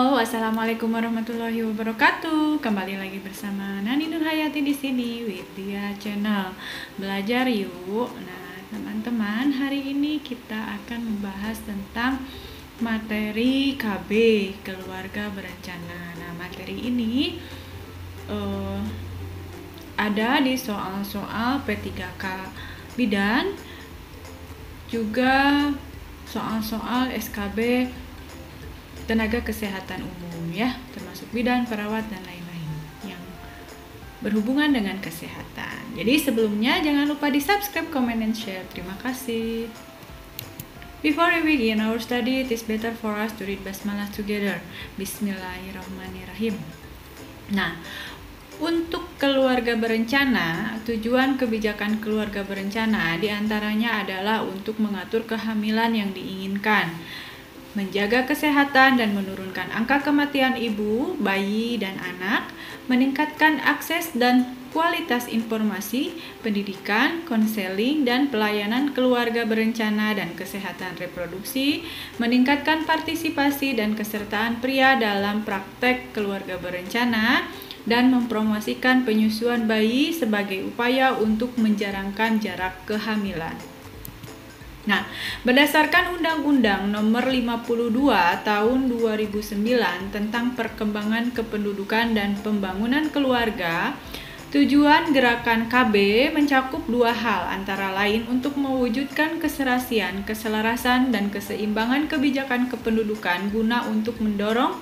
Halo, assalamualaikum warahmatullahi wabarakatuh. Kembali lagi bersama Nani Nurhayati di sini, Widya Channel. Belajar yuk. Nah, teman-teman, hari ini kita akan membahas tentang materi KB, keluarga berencana. Nah, materi ini ada di soal-soal P3K Bidan, juga soal-soal SKB tenaga kesehatan umum ya, termasuk bidan, perawat dan lain-lain yang berhubungan dengan kesehatan. Jadi sebelumnya jangan lupa di subscribe, comment, and share. Terima kasih. Before we begin our study, it is better for us to read Basmalah together. Bismillahirrahmanirrahim. Nah, untuk keluarga berencana, tujuan kebijakan keluarga berencana diantaranya adalah untuk mengatur kehamilan yang diinginkan, menjaga kesehatan dan menurunkan angka kematian ibu, bayi, dan anak, meningkatkan akses dan kualitas informasi, pendidikan, konseling, dan pelayanan keluarga berencana dan kesehatan reproduksi, meningkatkan partisipasi dan kesertaan pria dalam praktek keluarga berencana, dan mempromosikan penyusuan bayi sebagai upaya untuk menjarangkan jarak kehamilan. Nah, berdasarkan Undang-Undang Nomor 52 Tahun 2009 tentang Perkembangan Kependudukan dan Pembangunan Keluarga, tujuan gerakan KB mencakup dua hal, antara lain untuk mewujudkan keserasian, keselarasan, dan keseimbangan kebijakan kependudukan guna untuk mendorong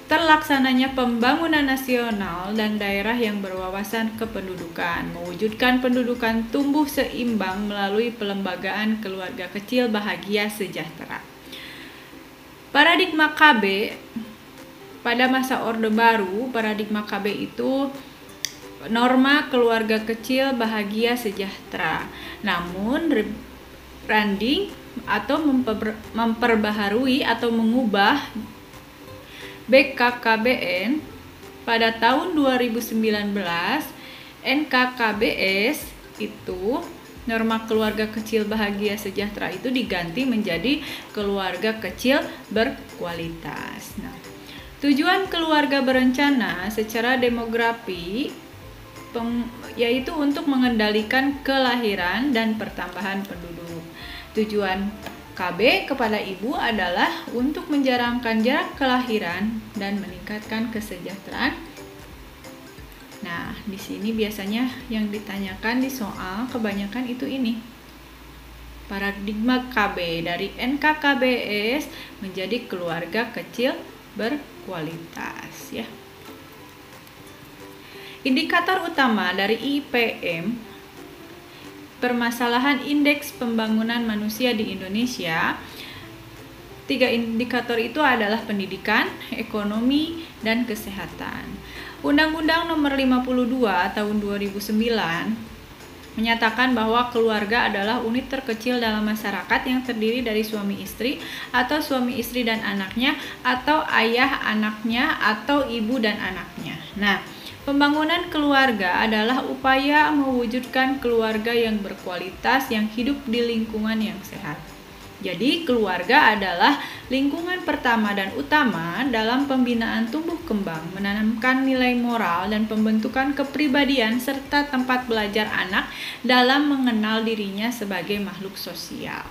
terlaksananya pembangunan nasional dan daerah yang berwawasan kependudukan, mewujudkan pendudukan tumbuh seimbang melalui pelembagaan keluarga kecil bahagia sejahtera. Paradigma KB pada masa Orde Baru, paradigma KB itu norma keluarga kecil bahagia sejahtera. Namun rebranding atau memperbaharui atau mengubah BKKBN pada tahun 2019, NKKBS itu norma keluarga kecil bahagia sejahtera itu diganti menjadi keluarga kecil berkualitas. Nah, tujuan keluarga berencana secara demografi yaitu untuk mengendalikan kelahiran dan pertambahan penduduk. Tujuan KB kepada ibu adalah untuk menjarangkan jarak kelahiran dan meningkatkan kesejahteraan. Nah, di sini biasanya yang ditanyakan di soal kebanyakan itu ini. Paradigma KB dari NKKBS menjadi keluarga kecil berkualitas ya. Indikator utama dari IPM, permasalahan indeks pembangunan manusia di Indonesia, tiga indikator itu adalah pendidikan, ekonomi, dan kesehatan. Undang-Undang Nomor 52 Tahun 2009 menyatakan bahwa keluarga adalah unit terkecil dalam masyarakat yang terdiri dari suami istri atau suami istri dan anaknya, atau ayah anaknya atau ibu dan anaknya. Nah, pembangunan keluarga adalah upaya mewujudkan keluarga yang berkualitas yang hidup di lingkungan yang sehat. Jadi, keluarga adalah lingkungan pertama dan utama dalam pembinaan tumbuh kembang, menanamkan nilai moral dan pembentukan kepribadian serta tempat belajar anak dalam mengenal dirinya sebagai makhluk sosial.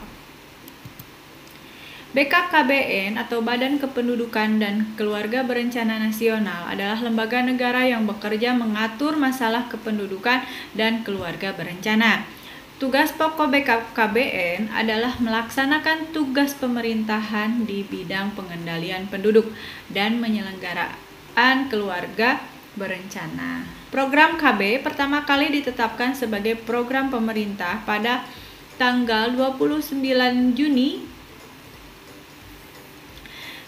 BKKBN atau Badan Kependudukan dan Keluarga Berencana Nasional adalah lembaga negara yang bekerja mengatur masalah kependudukan dan keluarga berencana. Tugas pokok BKKBN adalah melaksanakan tugas pemerintahan di bidang pengendalian penduduk dan penyelenggaraan keluarga berencana. Program KB pertama kali ditetapkan sebagai program pemerintah pada tanggal 29 Juni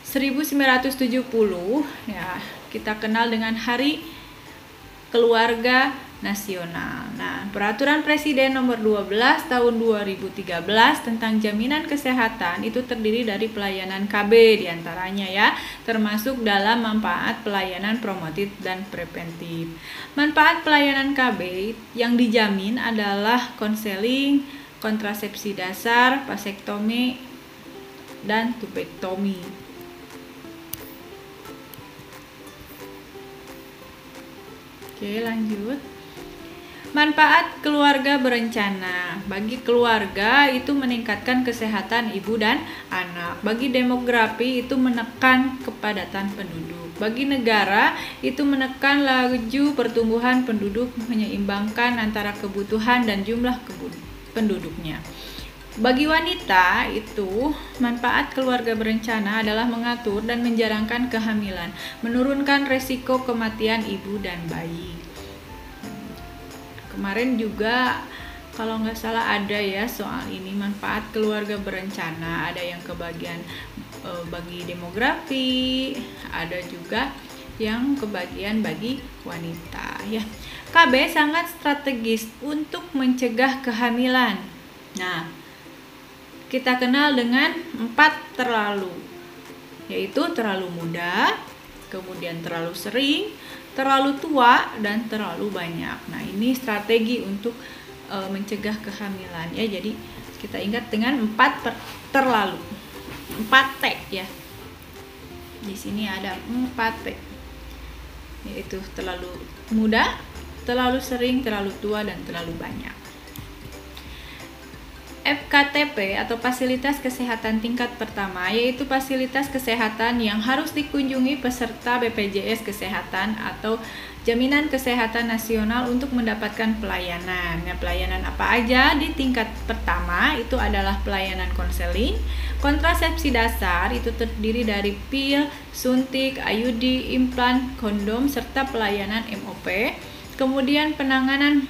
1970 ya, kita kenal dengan Hari Keluarga Nasional. Nah, Peraturan Presiden Nomor 12 Tahun 2013 tentang jaminan kesehatan itu terdiri dari pelayanan KB diantaranya ya, termasuk dalam manfaat pelayanan promotif dan preventif. Manfaat pelayanan KB yang dijamin adalah konseling, kontrasepsi dasar, vasektomi, dan tubektomi. Oke, lanjut. Manfaat keluarga berencana. Bagi keluarga itu meningkatkan kesehatan ibu dan anak. Bagi demografi itu menekan kepadatan penduduk. Bagi negara itu menekan laju pertumbuhan penduduk, menyeimbangkan antara kebutuhan dan jumlah penduduknya. Bagi wanita itu manfaat keluarga berencana adalah mengatur dan menjarangkan kehamilan, menurunkan resiko kematian ibu dan bayi. Kemarin juga kalau nggak salah ada ya soal ini, manfaat keluarga berencana, ada yang kebagian bagi demografi, ada juga yang kebagian bagi wanita ya. KB sangat strategis untuk mencegah kehamilan. Nah, kita kenal dengan 4 terlalu, yaitu terlalu muda, kemudian terlalu sering, terlalu tua, dan terlalu banyak. Nah, ini strategi untuk mencegah kehamilan ya. Jadi kita ingat dengan 4 terlalu, 4T ya. Di sini ada 4T, yaitu terlalu muda, terlalu sering, terlalu tua, dan terlalu banyak. FKTP atau fasilitas kesehatan tingkat pertama, yaitu fasilitas kesehatan yang harus dikunjungi peserta BPJS Kesehatan atau Jaminan Kesehatan Nasional untuk mendapatkan pelayanan. Nah, pelayanan apa aja di tingkat pertama itu adalah pelayanan konseling, kontrasepsi dasar itu terdiri dari pil, suntik, IUD, implan, kondom, serta pelayanan MOP. Kemudian penanganan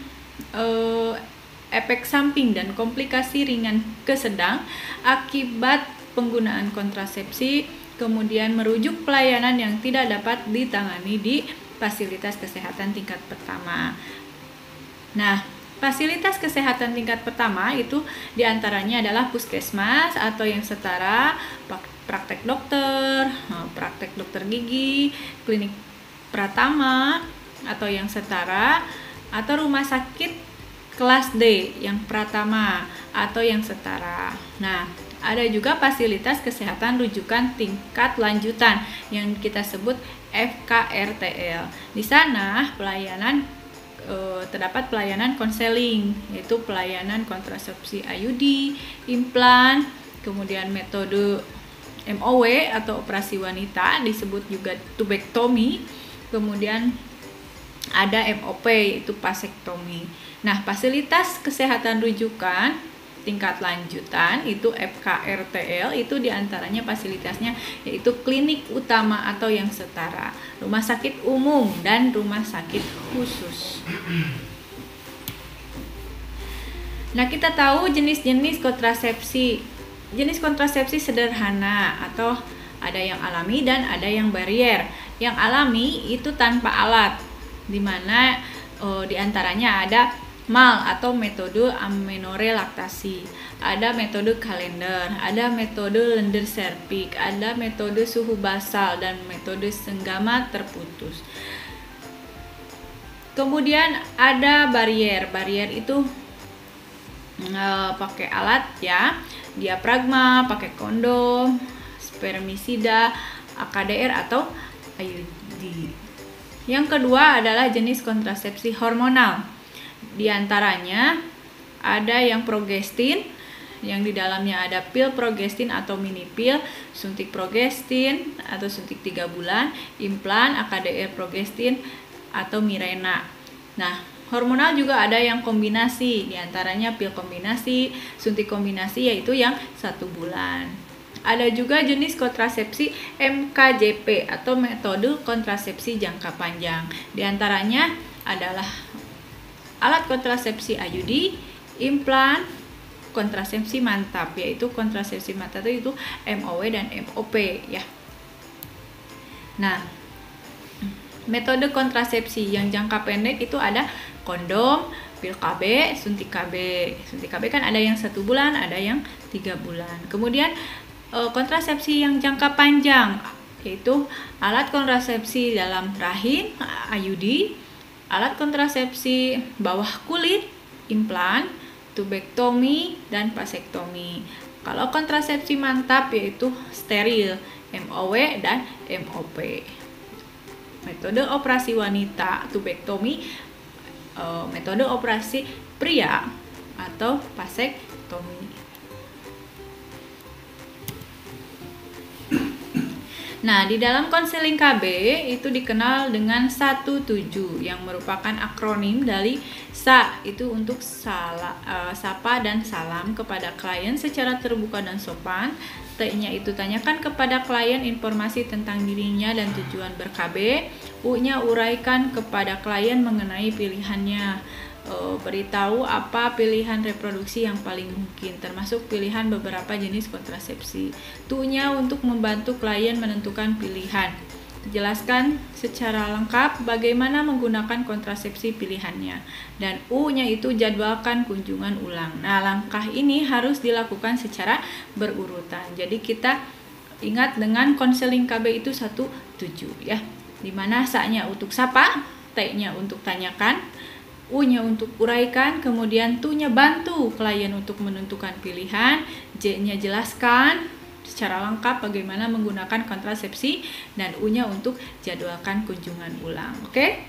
efek samping dan komplikasi ringan ke sedang akibat penggunaan kontrasepsi, kemudian merujuk pelayanan yang tidak dapat ditangani di fasilitas kesehatan tingkat pertama. Nah, fasilitas kesehatan tingkat pertama itu diantaranya adalah puskesmas atau yang setara, praktek dokter gigi, klinik pratama atau yang setara, atau rumah sakit kelas D yang pratama atau yang setara. Nah, ada juga fasilitas kesehatan rujukan tingkat lanjutan yang kita sebut FKRTL. Di sana terdapat pelayanan konseling, yaitu pelayanan kontrasepsi IUD, implan, kemudian metode MOW atau operasi wanita disebut juga tubektomi, kemudian ada MOP yaitu vasektomi. Nah, fasilitas kesehatan rujukan tingkat lanjutan itu FKRTL itu diantaranya fasilitasnya yaitu klinik utama atau yang setara, rumah sakit umum, dan rumah sakit khusus. Nah, kita tahu jenis-jenis kontrasepsi. Jenis kontrasepsi sederhana atau ada yang alami dan ada yang barier. Yang alami itu tanpa alat, di mana diantaranya ada MAL atau metode amenorrhea laktasi, ada metode kalender, ada metode Lender-Serpik, ada metode suhu basal, dan metode senggama terputus. Kemudian ada barier. Barier itu pakai alat ya, diafragma, pakai kondom, spermisida, AKDR atau IUD. Yang kedua adalah jenis kontrasepsi hormonal. Di antaranya ada yang progestin, yang di dalamnya ada pil progestin atau mini pil, suntik progestin atau suntik 3 bulan, implan, AKDR progestin atau Mirena. Nah, hormonal juga ada yang kombinasi, di antaranya pil kombinasi, suntik kombinasi yaitu yang 1 bulan. Ada juga jenis kontrasepsi MKJP atau metode kontrasepsi jangka panjang. Di antaranya adalah alat kontrasepsi IUD, implan, kontrasepsi mantap, yaitu kontrasepsi mantap itu MOW dan MOP ya. Nah, metode kontrasepsi yang jangka pendek itu ada kondom, pil KB, suntik KB. Suntik KB kan ada yang 1 bulan, ada yang 3 bulan. Kemudian kontrasepsi yang jangka panjang yaitu alat kontrasepsi dalam rahim IUD, alat kontrasepsi bawah kulit, implan, tubektomi, dan vasektomi. Kalau kontrasepsi mantap yaitu steril, MOW dan MOP. metode operasi wanita tubektomi, metode operasi pria atau vasektomi. Nah, di dalam konseling KB itu dikenal dengan 17 yang merupakan akronim dari SA, itu untuk sapa dan salam kepada klien secara terbuka dan sopan. T-nya itu tanyakan kepada klien informasi tentang dirinya dan tujuan ber-KB. U-nya uraikan kepada klien mengenai pilihannya. Beritahu apa pilihan reproduksi yang paling mungkin, termasuk pilihan beberapa jenis kontrasepsi. Tu-nya untuk membantu klien menentukan pilihan. Jelaskan secara lengkap bagaimana menggunakan kontrasepsi pilihannya. Dan U-nya itu jadwalkan kunjungan ulang. Nah, langkah ini harus dilakukan secara berurutan. Jadi kita ingat dengan konseling KB itu 17 ya. Dimana SA-nya untuk sapa, T-nya untuk tanyakan, U-nya untuk uraikan, kemudian Tu-nya bantu klien untuk menentukan pilihan, J-nya jelaskan secara lengkap bagaimana menggunakan kontrasepsi, dan U-nya untuk jadwalkan kunjungan ulang. Oke?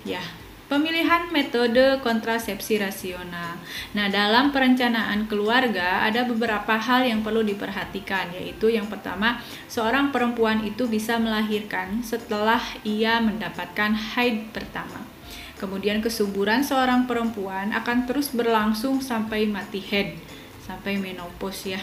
Ya, pemilihan metode kontrasepsi rasional. Nah, dalam perencanaan keluarga ada beberapa hal yang perlu diperhatikan, yaitu yang pertama, seorang perempuan itu bisa melahirkan setelah ia mendapatkan haid pertama. Kemudian kesuburan seorang perempuan akan terus berlangsung sampai mati haid, sampai menopause ya.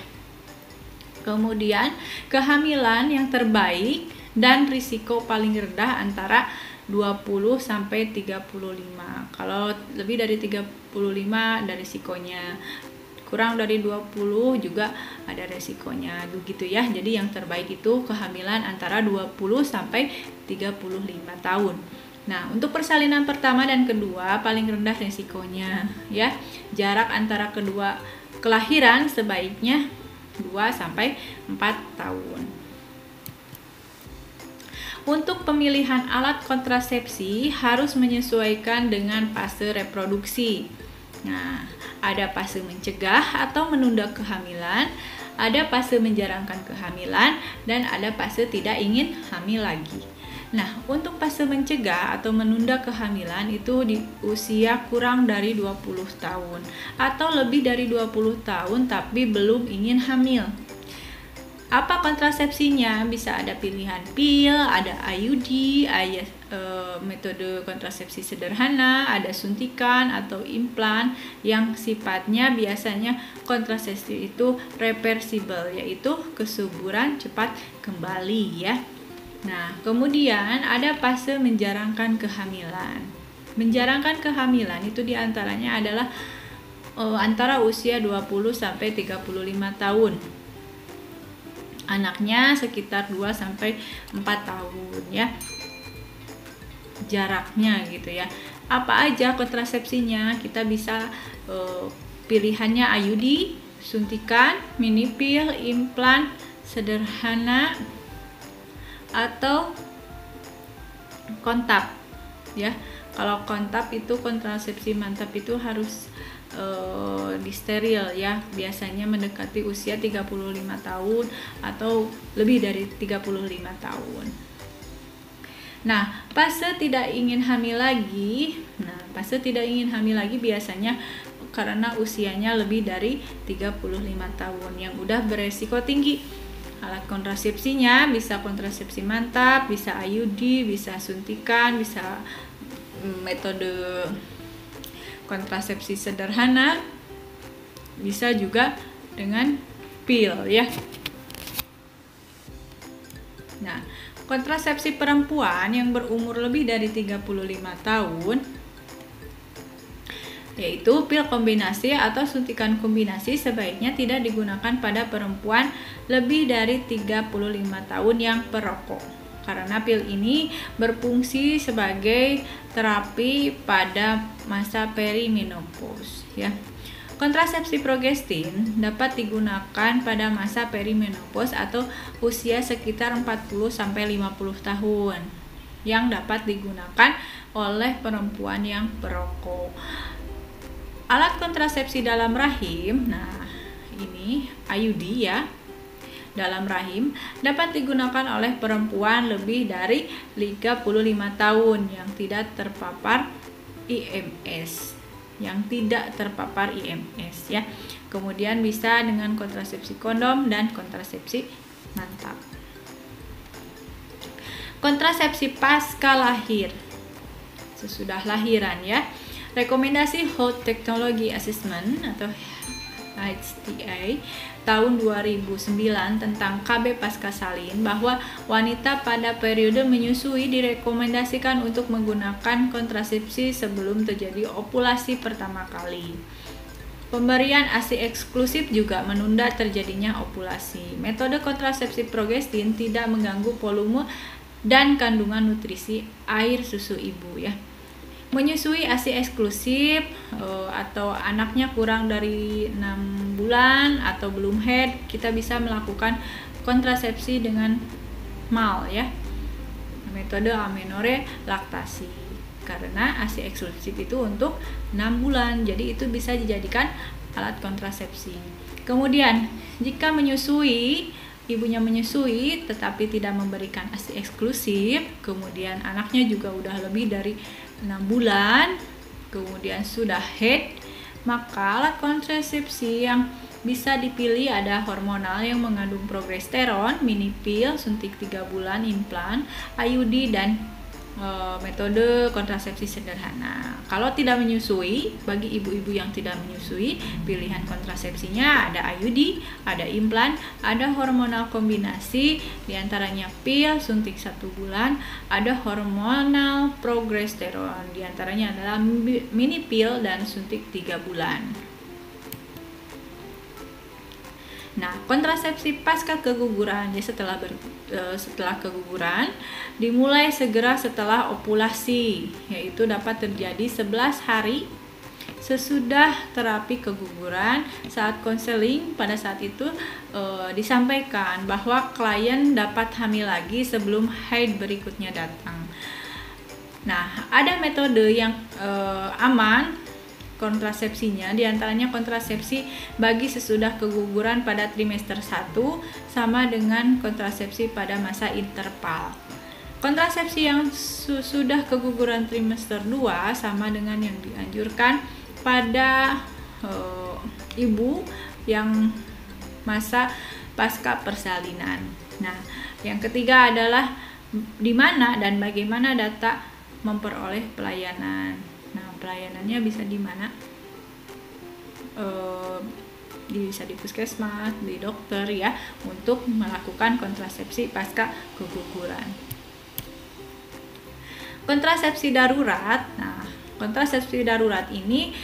Kemudian kehamilan yang terbaik dan risiko paling rendah antara 20 sampai 35. Kalau lebih dari 35 ada risikonya. Kurang dari 20 juga ada resikonya begitu ya. Jadi yang terbaik itu kehamilan antara 20 sampai 35 tahun. Nah, untuk persalinan pertama dan kedua paling rendah risikonya ya. Jarak antara kedua kelahiran sebaiknya 2 sampai 4 tahun. Untuk pemilihan alat kontrasepsi harus menyesuaikan dengan fase reproduksi. Nah, ada fase mencegah atau menunda kehamilan, ada fase menjarangkan kehamilan, dan ada fase tidak ingin hamil lagi. Nah, untuk fase mencegah atau menunda kehamilan itu di usia kurang dari 20 tahun atau lebih dari 20 tahun tapi belum ingin hamil. Apa kontrasepsinya? Bisa ada pilihan pil, ada IUD, ada metode kontrasepsi sederhana, ada suntikan atau implan yang sifatnya biasanya kontrasepsi itu reversible, yaitu kesuburan cepat kembali ya. Nah, kemudian ada fase menjarangkan kehamilan. Menjarangkan kehamilan itu diantaranya adalah antara usia 20 sampai 35 tahun. Anaknya sekitar 2 sampai 4 tahun ya. Jaraknya gitu ya. Apa aja kontrasepsinya? Kita bisa pilihannya IUD, suntikan, mini pil, implan sederhana, atau kontap ya. Kalau kontap itu kontrasepsi mantap itu harus disteril ya, biasanya mendekati usia 35 tahun atau lebih dari 35 tahun. Nah, fase tidak ingin hamil lagi. Nah, fase tidak ingin hamil lagi biasanya karena usianya lebih dari 35 tahun yang udah beresiko tinggi. Alat kontrasepsinya bisa kontrasepsi mantap, bisa IUD, bisa suntikan, bisa metode kontrasepsi sederhana, bisa juga dengan pil ya. Nah, kontrasepsi perempuan yang berumur lebih dari 35 tahun yaitu pil kombinasi atau suntikan kombinasi sebaiknya tidak digunakan pada perempuan lebih dari 35 tahun yang perokok, karena pil ini berfungsi sebagai terapi pada masa perimenopause ya. Kontrasepsi progestin dapat digunakan pada masa perimenopause atau usia sekitar 40 sampai 50 tahun yang dapat digunakan oleh perempuan yang perokok. Alat kontrasepsi dalam rahim, nah ini IUD ya. dalam rahim dapat digunakan oleh perempuan lebih dari 35 tahun yang tidak terpapar IMS. Ya. Kemudian bisa dengan kontrasepsi kondom dan kontrasepsi mantap. Kontrasepsi pasca lahir, sesudah lahiran ya. Rekomendasi Health Technology Assessment atau HTA tahun 2009 tentang KB pasca salin bahwa wanita pada periode menyusui direkomendasikan untuk menggunakan kontrasepsi sebelum terjadi ovulasi pertama kali. Pemberian ASI eksklusif juga menunda terjadinya ovulasi. Metode kontrasepsi progestin tidak mengganggu volume dan kandungan nutrisi air susu ibu ya. Menyusui ASI eksklusif atau anaknya kurang dari 6 bulan atau belum head, kita bisa melakukan kontrasepsi dengan MAL ya, metode amenorrhea laktasi, karena ASI eksklusif itu untuk 6 bulan, jadi itu bisa dijadikan alat kontrasepsi. Kemudian jika ibunya menyusui tetapi tidak memberikan ASI eksklusif, kemudian anaknya juga udah lebih dari 6 bulan, kemudian sudah head, maka alat kontrasepsi yang bisa dipilih ada hormonal yang mengandung progesteron, mini pill, suntik 3 bulan, implan, IUD, dan metode kontrasepsi sederhana. Kalau tidak menyusui, bagi ibu-ibu yang tidak menyusui, pilihan kontrasepsinya ada IUD, ada implan, ada hormonal kombinasi, diantaranya pil, suntik 1 bulan, ada hormonal progesteron, diantaranya adalah mini pill dan suntik 3 bulan. Nah, kontrasepsi pasca keguguran, jadi setelah keguguran dimulai segera setelah ovulasi, yaitu dapat terjadi 11 hari sesudah terapi keguguran. Saat konseling pada saat itu disampaikan bahwa klien dapat hamil lagi sebelum haid berikutnya datang. Nah, ada metode yang aman kontrasepsinya, diantaranya kontrasepsi bagi sesudah keguguran pada trimester 1 sama dengan kontrasepsi pada masa interval. Kontrasepsi yang sudah keguguran trimester 2 sama dengan yang dianjurkan pada ibu yang masa pasca persalinan. Nah, yang ketiga adalah di mana dan bagaimana data memperoleh pelayanan. Nah, pelayanannya bisa di mana? Bisa di puskesmas, di dokter ya, untuk melakukan kontrasepsi pasca keguguran. Kontrasepsi darurat. Nah, kontrasepsi darurat ini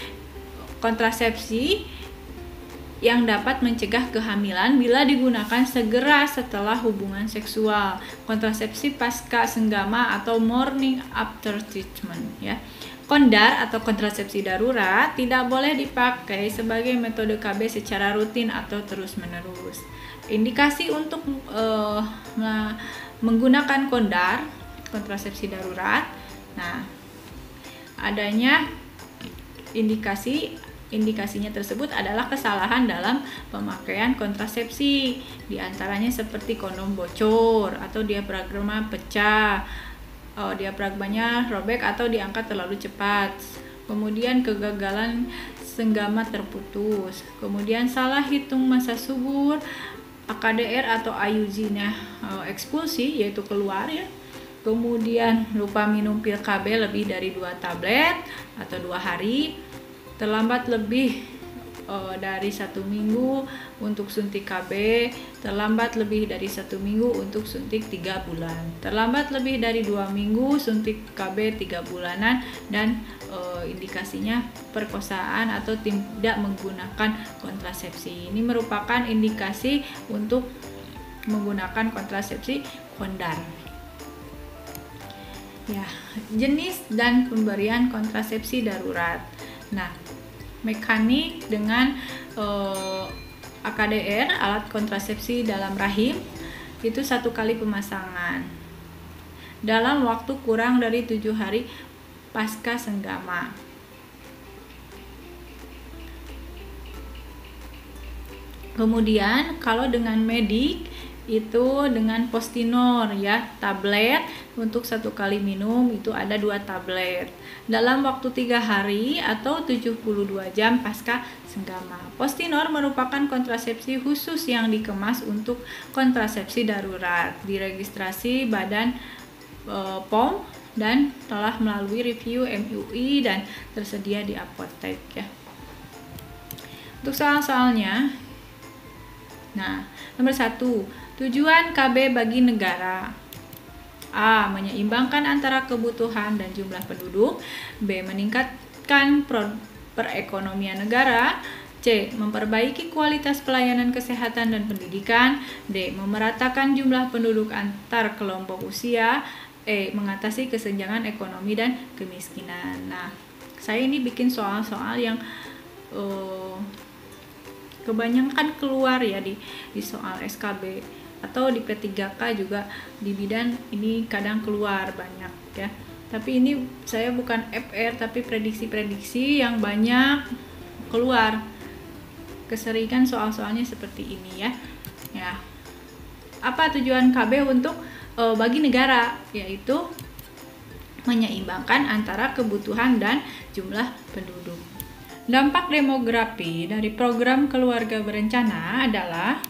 kontrasepsi yang dapat mencegah kehamilan bila digunakan segera setelah hubungan seksual. Kontrasepsi pasca senggama atau morning after treatment ya. Kondar atau kontrasepsi darurat tidak boleh dipakai sebagai metode KB secara rutin atau terus-menerus. Indikasi untuk menggunakan kondar, kontrasepsi darurat. Nah, adanya indikasinya tersebut adalah kesalahan dalam pemakaian kontrasepsi, diantaranya seperti kondom bocor atau diafragma pecah, diafragmanya robek atau diangkat terlalu cepat, kemudian kegagalan senggama terputus, kemudian salah hitung masa subur, AKDR atau IUG-nya ekspulsi yaitu keluar ya, kemudian lupa minum pil KB lebih dari 2 tablet atau 2 hari, terlambat lebih dari 1 minggu untuk suntik KB, terlambat lebih dari 1 minggu untuk suntik 3 bulan, terlambat lebih dari 2 minggu suntik KB 3 bulanan, dan indikasinya perkosaan atau tidak menggunakan kontrasepsi. Ini merupakan indikasi untuk menggunakan kontrasepsi kondar. Ya, jenis dan pemberian kontrasepsi darurat. Nah, mekanik dengan AKDR, alat kontrasepsi dalam rahim, itu 1 kali pemasangan dalam waktu kurang dari 7 hari pasca senggama. Kemudian kalau dengan medik itu dengan Postinor ya, tablet untuk 1 kali minum itu ada 2 tablet dalam waktu 3 hari atau 72 jam pasca senggama. Postinor merupakan kontrasepsi khusus yang dikemas untuk kontrasepsi darurat, diregistrasi Badan POM dan telah melalui review MUI dan tersedia di apotek ya. Untuk soal-soalnya, nah, nomor 1, tujuan KB bagi negara. A. Menyeimbangkan antara kebutuhan dan jumlah penduduk. B. Meningkatkan perekonomian negara. C. Memperbaiki kualitas pelayanan kesehatan dan pendidikan. D. Memeratakan jumlah penduduk antar kelompok usia. E. Mengatasi kesenjangan ekonomi dan kemiskinan. Nah, saya ini bikin soal-soal yang kebanyakan keluar ya di soal SKB atau di P3K juga di bidan ini kadang keluar banyak ya. Tapi ini saya bukan FR tapi prediksi-prediksi yang banyak keluar. Keseringan soal-soalnya seperti ini ya. Ya. Apa tujuan KB untuk bagi negara? Yaitu menyeimbangkan antara kebutuhan dan jumlah penduduk. Dampak demografi dari program keluarga berencana adalah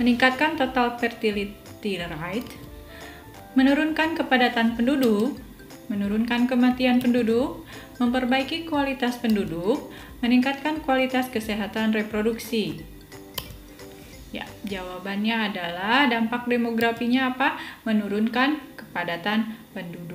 meningkatkan total fertility rate, menurunkan kepadatan penduduk, menurunkan kematian penduduk, memperbaiki kualitas penduduk, meningkatkan kualitas kesehatan reproduksi. Ya, jawabannya adalah dampak demografinya apa? Menurunkan kepadatan penduduk.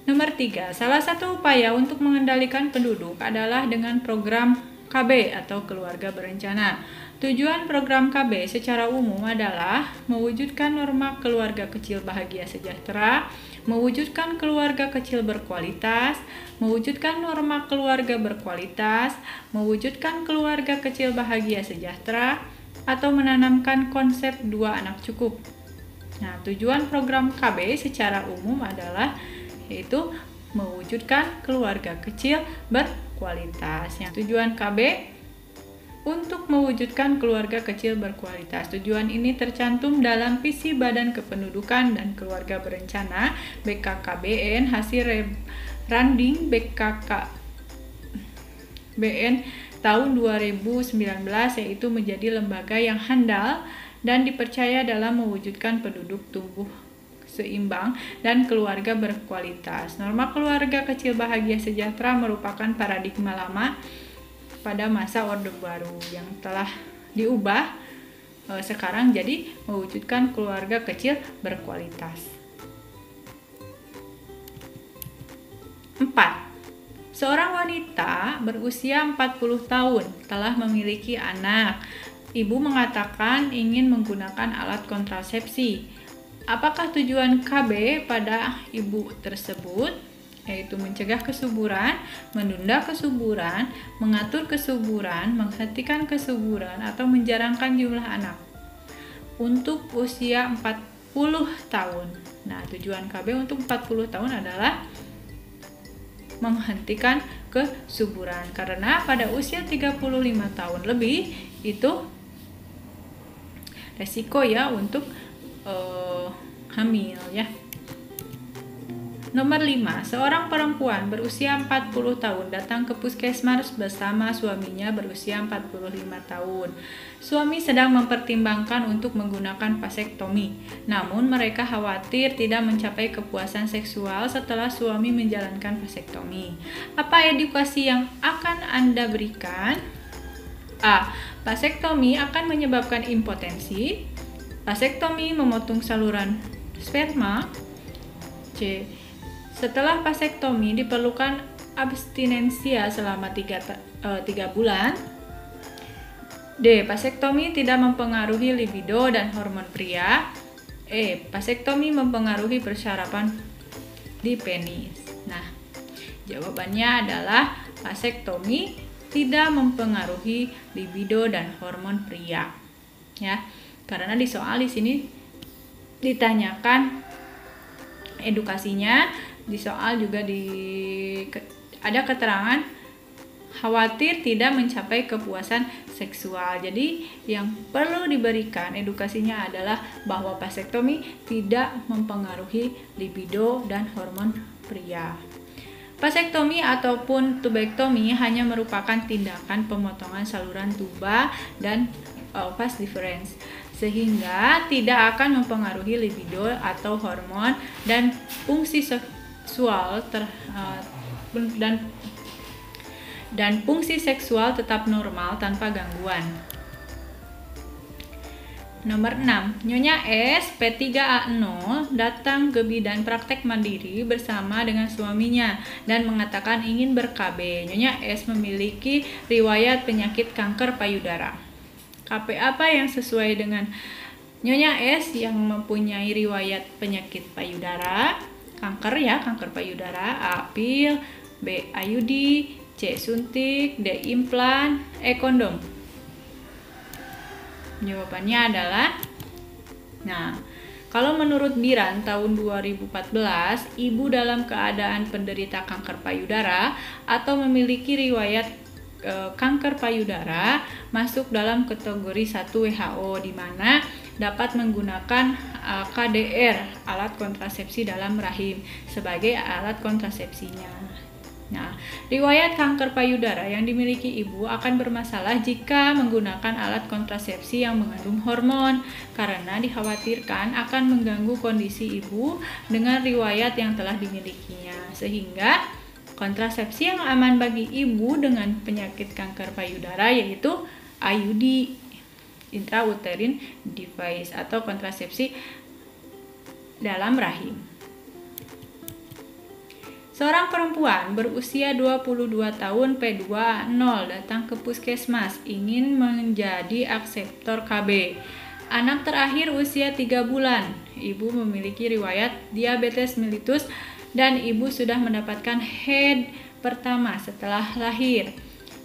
Nomor 3, salah satu upaya untuk mengendalikan penduduk adalah dengan program KB atau keluarga berencana. Tujuan program KB secara umum adalah mewujudkan norma keluarga kecil bahagia sejahtera, mewujudkan keluarga kecil berkualitas, mewujudkan norma keluarga berkualitas, mewujudkan keluarga kecil bahagia sejahtera, atau menanamkan konsep 2 anak cukup. Nah, tujuan program KB secara umum adalah yaitu mewujudkan keluarga kecil berkualitas. Yang tujuan KB untuk mewujudkan keluarga kecil berkualitas. Tujuan ini tercantum dalam visi Badan Kependudukan dan Keluarga Berencana BKKBN hasil rebranding BKKBN tahun 2019 yaitu menjadi lembaga yang handal dan dipercaya dalam mewujudkan penduduk tumbuh seimbang dan keluarga berkualitas. Norma keluarga kecil bahagia sejahtera merupakan paradigma lama pada masa Orde Baru yang telah diubah sekarang jadi mewujudkan keluarga kecil berkualitas. 4. Seorang wanita berusia 40 tahun telah memiliki anak. Ibu mengatakan ingin menggunakan alat kontrasepsi. Apakah tujuan KB pada ibu tersebut? Yaitu mencegah kesuburan, menunda kesuburan, mengatur kesuburan, menghentikan kesuburan, atau menjarangkan jumlah anak untuk usia 40 tahun. Nah, tujuan KB untuk 40 tahun adalah menghentikan kesuburan karena pada usia 35 tahun lebih itu resiko ya untuk hamil ya. Nomor 5, seorang perempuan berusia 40 tahun datang ke puskesmas bersama suaminya berusia 45 tahun. Suami sedang mempertimbangkan untuk menggunakan vasektomi, namun mereka khawatir tidak mencapai kepuasan seksual setelah suami menjalankan vasektomi. Apa edukasi yang akan Anda berikan? A. Vasektomi akan menyebabkan impotensi. Vasektomi memotong saluran sperma. C. Setelah vasektomi diperlukan abstinensia selama 3 bulan. D. Vasektomi tidak mempengaruhi libido dan hormon pria. E. Vasektomi mempengaruhi persyaratan di penis. Nah, jawabannya adalah vasektomi tidak mempengaruhi libido dan hormon pria. Ya. Karena di soal di sini ditanyakan edukasinya, di soal juga ada keterangan khawatir tidak mencapai kepuasan seksual. Jadi yang perlu diberikan edukasinya adalah bahwa vasektomi tidak mempengaruhi libido dan hormon pria. Vasektomi ataupun tubektomi hanya merupakan tindakan pemotongan saluran tuba dan vas deferens, sehingga tidak akan mempengaruhi libido atau hormon dan fungsi seksual dan fungsi seksual tetap normal tanpa gangguan. Nomor 6, Nyonya S, P3A0, datang ke bidan praktek mandiri bersama dengan suaminya dan mengatakan ingin ber-KB. Nyonya S memiliki riwayat penyakit kanker payudara. KB apa yang sesuai dengan Nyonya S yang mempunyai riwayat penyakit payudara? Kanker ya, kanker payudara. A, pil, B, IUD, C, suntik, D, implan, E, kondom. Jawabannya adalah, kalau menurut Biran tahun 2014, ibu dalam keadaan penderita kanker payudara atau memiliki riwayat kanker payudara masuk dalam kategori 1 WHO, di mana dapat menggunakan KDR, alat kontrasepsi dalam rahim, sebagai alat kontrasepsinya. Riwayat kanker payudara yang dimiliki ibu akan bermasalah jika menggunakan alat kontrasepsi yang mengandung hormon, karena dikhawatirkan akan mengganggu kondisi ibu dengan riwayat yang telah dimilikinya, sehingga kontrasepsi yang aman bagi ibu dengan penyakit kanker payudara yaitu IUD, intrauterine device, atau kontrasepsi dalam rahim. Seorang perempuan berusia 22 tahun P2A0 datang ke puskesmas ingin menjadi akseptor KB. Anak terakhir usia 3 bulan. Ibu memiliki riwayat diabetes mellitus dan ibu sudah mendapatkan head pertama setelah lahir.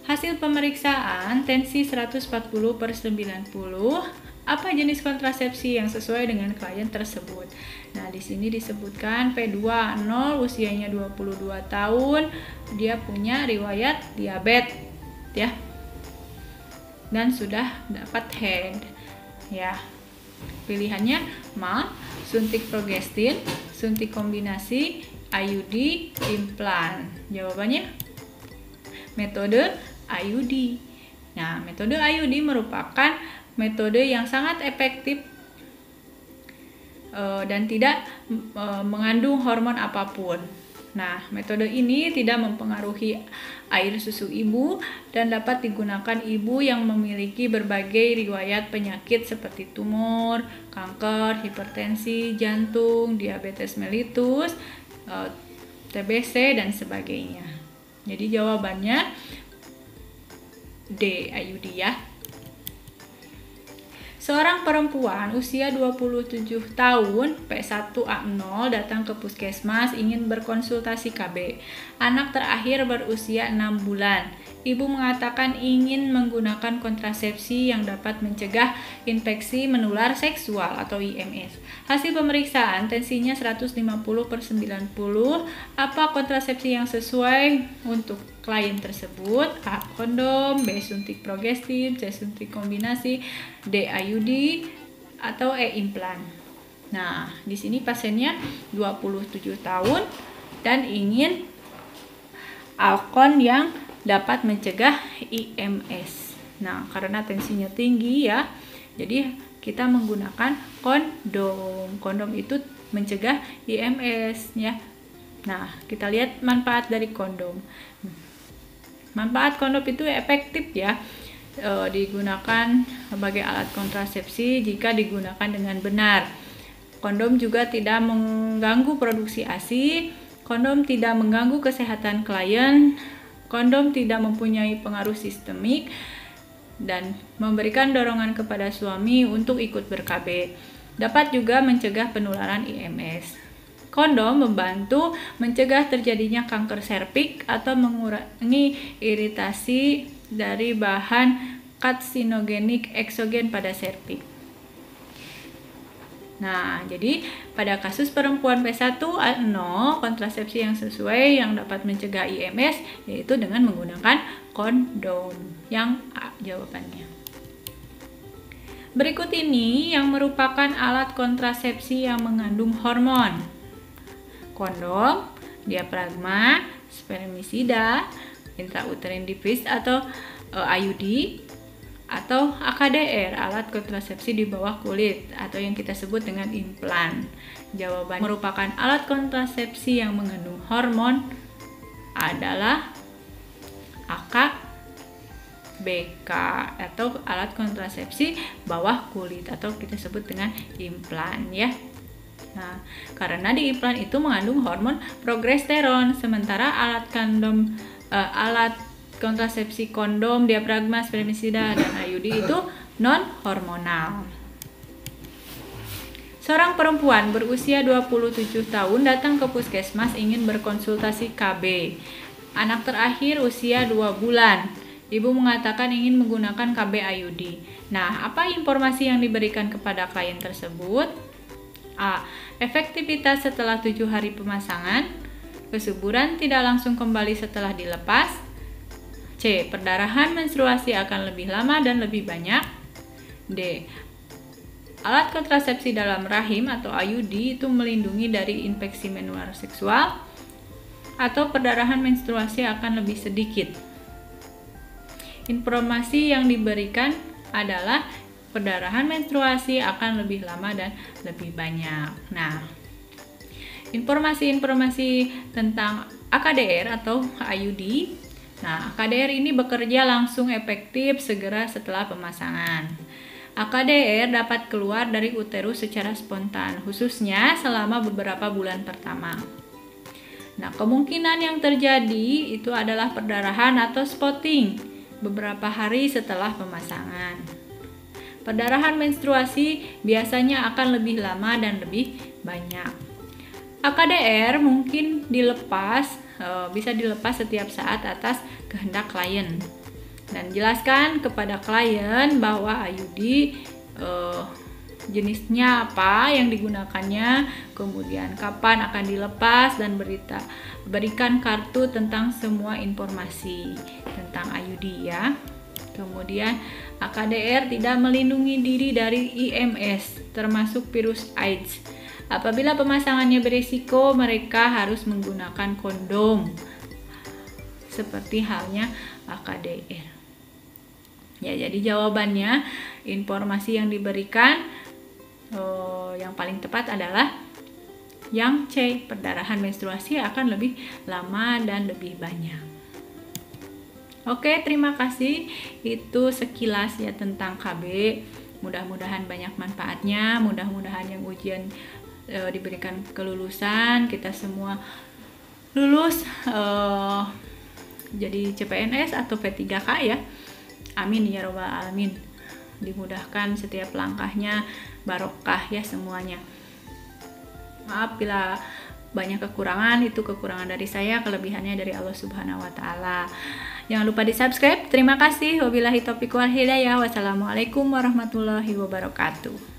Hasil pemeriksaan tensi 140/90. Apa jenis kontrasepsi yang sesuai dengan klien tersebut? Di sini disebutkan P2A0, usianya 22 tahun, dia punya riwayat diabetes ya. Dan sudah dapat head ya. Pilihannya MAL, suntik progestin, suntik kombinasi, IUD, implan. Jawabannya metode IUD. Metode IUD merupakan metode yang sangat efektif dan tidak mengandung hormon apapun. Metode ini tidak mempengaruhi air susu ibu dan dapat digunakan ibu yang memiliki berbagai riwayat penyakit seperti tumor, kanker, hipertensi, jantung, diabetes mellitus, TBC, dan sebagainya. Jadi jawabannya D, IUD ya. Seorang perempuan usia 27 tahun P1A0 datang ke puskesmas ingin berkonsultasi KB. Anak terakhir berusia 6 bulan. Ibu mengatakan ingin menggunakan kontrasepsi yang dapat mencegah infeksi menular seksual atau IMS. Hasil pemeriksaan tensinya 150/90. Apa kontrasepsi yang sesuai untuk klien tersebut? A, kondom, B, suntik progestin, C, suntik kombinasi, D, IUD, atau E, implan. Di sini pasiennya 27 tahun dan ingin alkon yang dapat mencegah IMS. Karena tensinya tinggi ya, jadi kita menggunakan kondom. Kondom itu mencegah IMS ya. Kita lihat manfaat dari kondom. Manfaat kondom itu efektif ya, digunakan sebagai alat kontrasepsi jika digunakan dengan benar. Kondom juga tidak mengganggu produksi ASI. Kondom tidak mengganggu kesehatan klien. Kondom tidak mempunyai pengaruh sistemik dan memberikan dorongan kepada suami untuk ikut ber-KB. Dapat juga mencegah penularan IMS. Kondom membantu mencegah terjadinya kanker serviks atau mengurangi iritasi dari bahan karsinogenik eksogen pada serviks. Nah, jadi pada kasus perempuan P1 A0, kontrasepsi yang sesuai yang dapat mencegah IMS yaitu dengan menggunakan kondom. Yang A jawabannya. Berikut ini yang merupakan alat kontrasepsi yang mengandung hormon. Kondom, diafragma, spermisida, intrauterine device atau IUD, atau AKDR, alat kontrasepsi di bawah kulit atau yang kita sebut dengan implan. Jawaban merupakan alat kontrasepsi yang mengandung hormon adalah AKBK atau alat kontrasepsi bawah kulit atau kita sebut dengan implan ya. Nah, karena di implan itu mengandung hormon progesteron, sementara alat kontrasepsi kondom, diafragma, spermisida, dan IUD itu non-hormonal. Seorang perempuan berusia 27 tahun datang ke puskesmas ingin berkonsultasi KB. Anak terakhir usia 2 bulan. Ibu mengatakan ingin menggunakan KB IUD. Nah, apa informasi yang diberikan kepada klien tersebut? A. Efektivitas setelah 7 hari pemasangan. Kesuburan tidak langsung kembali setelah dilepas. C. Perdarahan menstruasi akan lebih lama dan lebih banyak. D. Alat kontrasepsi dalam rahim atau IUD itu melindungi dari infeksi menular seksual. Atau perdarahan menstruasi akan lebih sedikit. Informasi yang diberikan adalah perdarahan menstruasi akan lebih lama dan lebih banyak. Nah, informasi-informasi tentang AKDR atau IUD. Nah, AKDR ini bekerja langsung efektif segera setelah pemasangan. AKDR dapat keluar dari uterus secara spontan, khususnya selama beberapa bulan pertama. Nah, kemungkinan yang terjadi itu adalah perdarahan atau spotting beberapa hari setelah pemasangan. Perdarahan menstruasi biasanya akan lebih lama dan lebih banyak. AKDR mungkin bisa dilepas setiap saat atas kehendak klien. Dan jelaskan kepada klien bahwa IUD jenisnya apa yang digunakannya, kemudian kapan akan dilepas, dan berikan kartu tentang semua informasi tentang IUD ya. Kemudian AKDR tidak melindungi diri dari IMS termasuk virus AIDS. Apabila pemasangannya berisiko, mereka harus menggunakan kondom seperti halnya AKDR. Ya, jadi jawabannya informasi yang diberikan yang paling tepat adalah yang C, perdarahan menstruasi akan lebih lama dan lebih banyak. Oke, terima kasih. Itu sekilas ya tentang KB. Mudah-mudahan banyak manfaatnya, mudah-mudahan yang ujian diberikan kelulusan, kita semua lulus jadi CPNS atau P3K ya. Amin ya robbal alamin. Dimudahkan setiap langkahnya, barokah ya semuanya. Maaf bila banyak kekurangan, itu kekurangan dari saya, kelebihannya dari Allah Subhanahu wa taala. Jangan lupa di-subscribe. Terima kasih. Wabillahi taufiq wal hidayah. Wassalamualaikum warahmatullahi wabarakatuh.